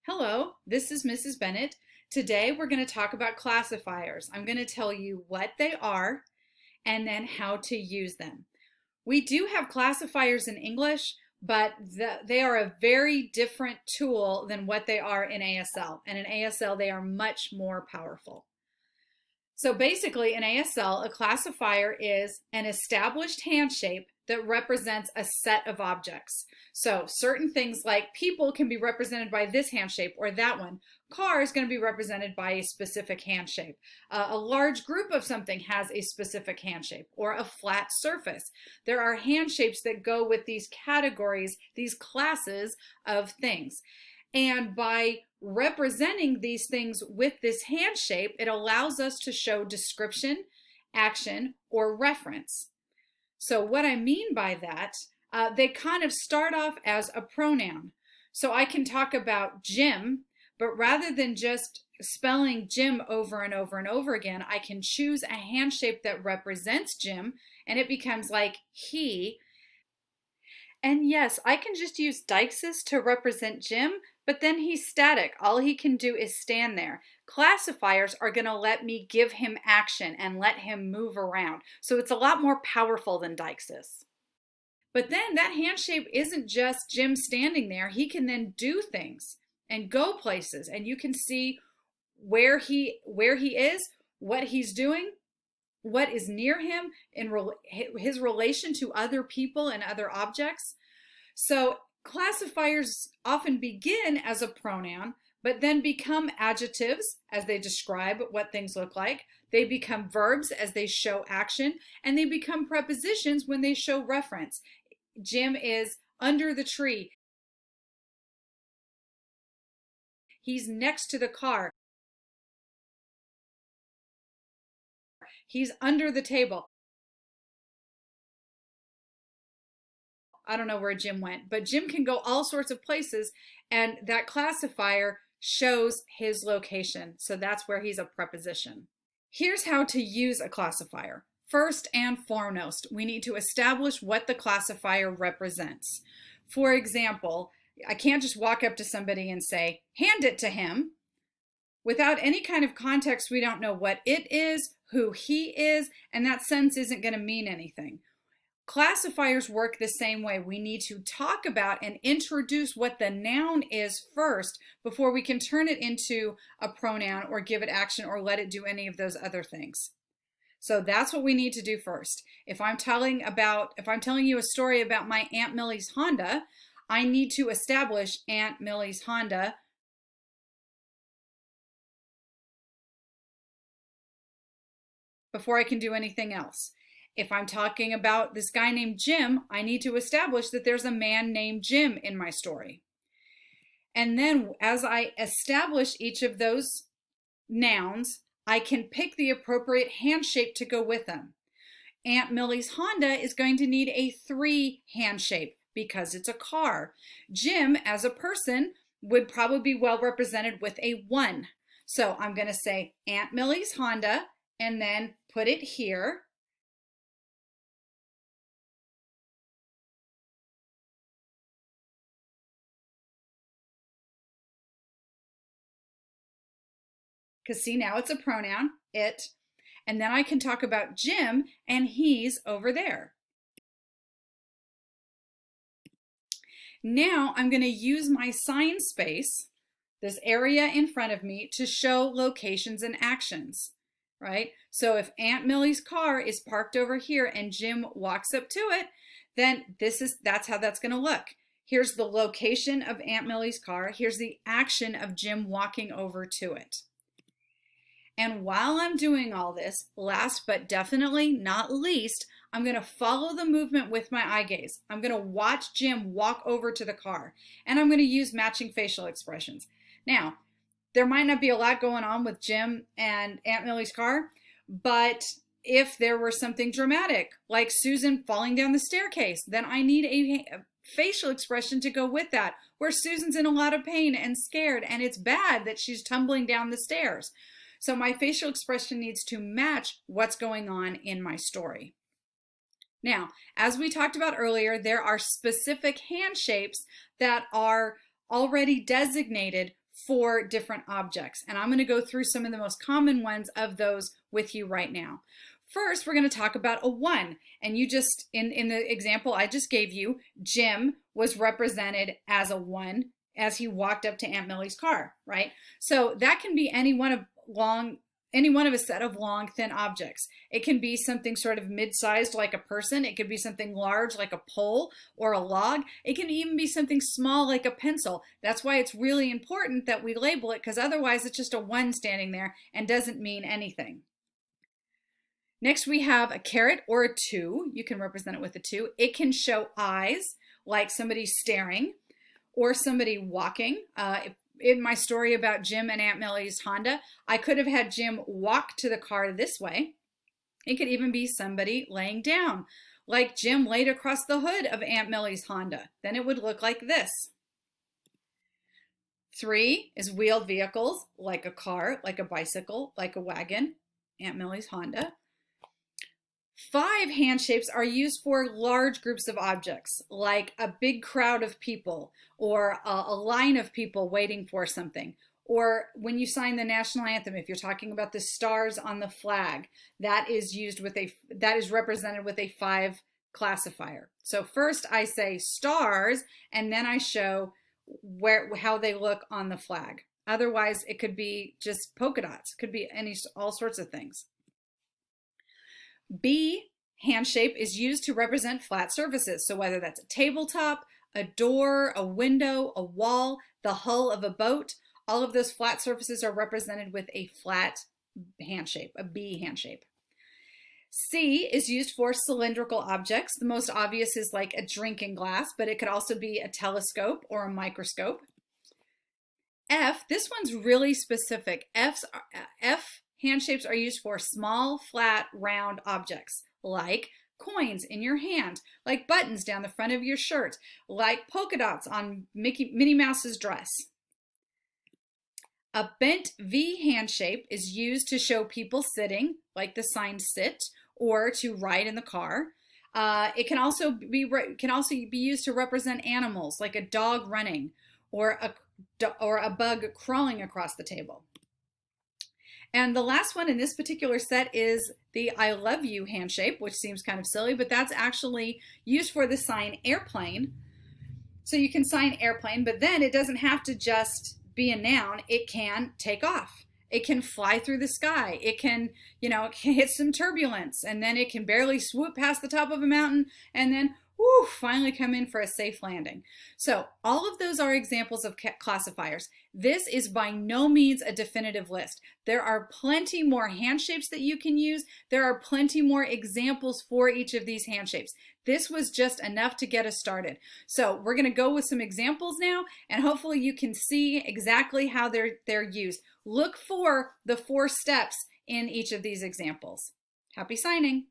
Hello, this is Mrs. Bennett. Today we're going to talk about classifiers. I'm going to tell you what they are and then how to use them. We do have classifiers in English, but they are a very different tool than what they are in ASL. And in ASL, they are much more powerful. So basically in ASL, a classifier is an established hand shape that represents a set of objects. So certain things like people can be represented by this hand shape or that one. Car is going to be represented by a specific hand shape. A large group of something has a specific hand shape, or a flat surface. There are hand shapes that go with these categories, these classes of things. And by representing these things with this hand shape, it allows us to show description, action, or reference. So what I mean by that, they kind of start off as a pronoun. So I can talk about Jim, but rather than just spelling Jim over and over and over again, I can choose a hand shape that represents Jim, and it becomes like he. And yes, I can just use deixis to represent Jim, but then he's static. All he can do is stand there. Classifiers are going to let me give him action and let him move around. So it's a lot more powerful than deixis. But then that hand shape isn't just Jim standing there. He can then do things and go places, and you can see where he is, what he's doing, what is near him, in his relation to other people and other objects. So classifiers often begin as a pronoun, but then become adjectives as they describe what things look like. They become verbs as they show action, and they become prepositions when they show reference. Jim is under the tree. He's next to the car. He's under the table. I don't know where Jim went, but Jim can go all sorts of places, and that classifier shows his location. So that's where he's a preposition. Here's how to use a classifier. First and foremost, we need to establish what the classifier represents. For example, I can't just walk up to somebody and say, hand it to him. Without any kind of context, we don't know what it is, who he is, and that sentence isn't going to mean anything. Classifiers work the same way. We need to talk about and introduce what the noun is first before we can turn it into a pronoun or give it action or let it do any of those other things. So that's what we need to do first. If I'm telling you a story about my Aunt Millie's Honda, I need to establish Aunt Millie's Honda before I can do anything else. If I'm talking about this guy named Jim, I need to establish that there's a man named Jim in my story. And then as I establish each of those nouns, I can pick the appropriate hand shape to go with them. Aunt Millie's Honda is going to need a 3 hand shape because it's a car. Jim, as a person, would probably be well represented with a 1. So I'm going to say Aunt Millie's Honda and then put it here. Because see, now it's a pronoun, it. And then I can talk about Jim, and he's over there. Now I'm going to use my sign space, this area in front of me, to show locations and actions, right? So if Aunt Millie's car is parked over here and Jim walks up to it, then that's how that's going to look. Here's the location of Aunt Millie's car. Here's the action of Jim walking over to it. And while I'm doing all this, last but definitely not least, I'm going to follow the movement with my eye gaze. I'm going to watch Jim walk over to the car, and I'm going to use matching facial expressions. Now, there might not be a lot going on with Jim and Aunt Millie's car, but if there were something dramatic, like Susan falling down the staircase, then I need a facial expression to go with that, where Susan's in a lot of pain and scared, and it's bad that she's tumbling down the stairs. So my facial expression needs to match what's going on in my story. Now, as we talked about earlier, there are specific hand shapes that are already designated 4 different objects. And I'm going to go through some of the most common ones of those with you right now. First, we're going to talk about a 1. And you just, in the example I just gave you, Jim was represented as a 1 as he walked up to Aunt Millie's car, right? So that can be any one of a set of long, thin objects. It can be something sort of mid-sized like a person. It could be something large like a pole or a log. It can even be something small like a pencil. That's why it's really important that we label it, because otherwise it's just a 1 standing there and doesn't mean anything. Next, we have a caret or a 2. You can represent it with a 2. It can show eyes, like somebody staring or somebody walking. In my story about Jim and Aunt Millie's Honda, I could have had Jim walk to the car this way. It could even be somebody laying down, like Jim laid across the hood of Aunt Millie's Honda. Then it would look like this. 3 is wheeled vehicles, like a car, like a bicycle, like a wagon, Aunt Millie's Honda. 5 hand shapes are used for large groups of objects, like a big crowd of people or a line of people waiting for something. Or when you sign the national anthem, if you're talking about the stars on the flag, that is represented with a 5 classifier. So first I say stars, and then I show how they look on the flag. Otherwise, it could be just polka dots. It could be all sorts of things. B hand shape is used to represent flat surfaces. So whether that's a tabletop, a door, a window, a wall, the hull of a boat, all of those flat surfaces are represented with a flat hand shape, a B hand shape. C is used for cylindrical objects. The most obvious is like a drinking glass, but it could also be a telescope or a microscope. F, this one's really specific. F hand shapes are used for small, flat, round objects, like coins in your hand, like buttons down the front of your shirt, like polka dots on Minnie Mouse's dress. A bent V hand shape is used to show people sitting, like the sign sit, or to ride in the car. It can also be used to represent animals, like a dog running, or a bug crawling across the table. And the last one in this particular set is the I love you hand shape, which seems kind of silly, but that's actually used for the sign airplane. So you can sign airplane, but then it doesn't have to just be a noun. It can take off. It can fly through the sky. It can, it can hit some turbulence, and then it can barely swoop past the top of a mountain, and then finally come in for a safe landing. So all of those are examples of classifiers. This is by no means a definitive list. There are plenty more hand shapes that you can use. There are plenty more examples for each of these hand shapes. This was just enough to get us started. So we're going to go with some examples now, and hopefully you can see exactly how they're used. Look for the 4 steps in each of these examples. Happy signing!